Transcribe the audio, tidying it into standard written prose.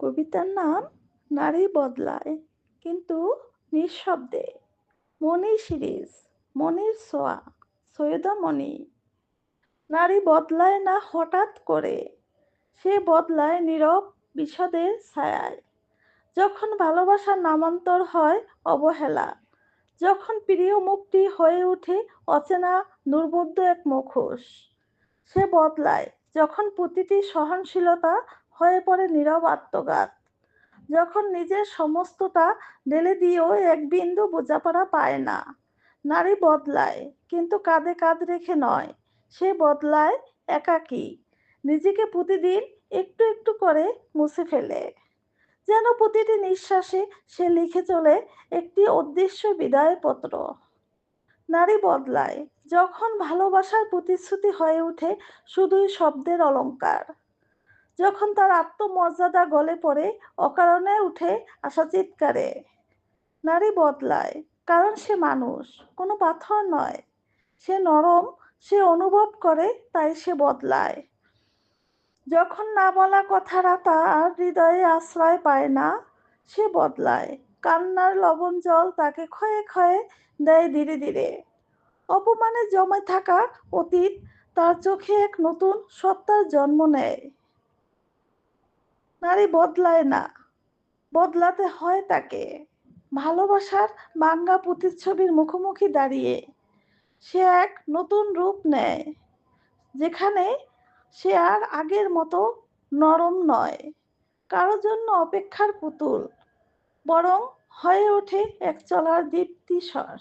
কবিতার নাম নারী বদলায়, কিন্তু নিঃশব্দে। মনি সিরিজ, মনির ছোঁয়া, সৈয়দা মনি। নারী বদলায় না হঠাৎ করে, সে বদলায় নীরব বিষাদের ছায়ায়। যখন ভালোবাসার নামান্তর হয় অবহেলা, যখন প্রিয় মুখটি হয়ে ওঠে অচেনা দুর্বোধ্য এক মুখোশ। সে বদলায় যখন প্রতিটি সহনশীলতা হয়ে পড়ে নীরব আত্মঘাত, যখন নিজের সমস্তটা ঢেলে দিয়েও এক বিন্দু বোঝাপড়া পায় না। নারী বদলায়, কিন্তু কাঁধে কাঁধ রেখে নয়। সে বদলায় একাকী, নিজেকে প্রতিদিন একটু একটু করে মুছে ফেলে, যেন প্রতিটি নিঃশ্বাসে সে লিখে চলে একটি অদৃশ্য বিদায়পত্র। নারী বদলায় যখন ভালোবাসার প্রতিশ্রুতি হয়ে ওঠে শুধুই শব্দের অলংকার, যখন তার আত্মমর্যাদা গলে পড়ে অকারণে উঠে আসা চিৎকারে। নারী বদলায় কারণ সে মানুষ, কোনো পাথর নয়। সে নরম, সে অনুভব করে, তাই সে বদলায়। যখন না বলা কথাটা তার হৃদয়ে আশ্রয় পায় না, সে বদলায়। কান্নার লবণ জল তাকে ক্ষয়ে ক্ষয়ে দেয় ধীরে ধীরে। অপমানে জমে থাকা অতীত তার চোখে এক নতুন সত্তার জন্ম নেয়। নারী বদলায় না, বদলাতে হয় তাকে। ভালোবাসার ভাঙা প্রতিচ্ছবির মুখোমুখি দাঁড়িয়ে সে এক নতুন রূপ নেয়, যেখানে সে আর আগের মতো নরম নয়, কারো জন্য অপেক্ষার পুতুল, বরং হয়ে ওঠে এক চলার দীপ্তিস্বর।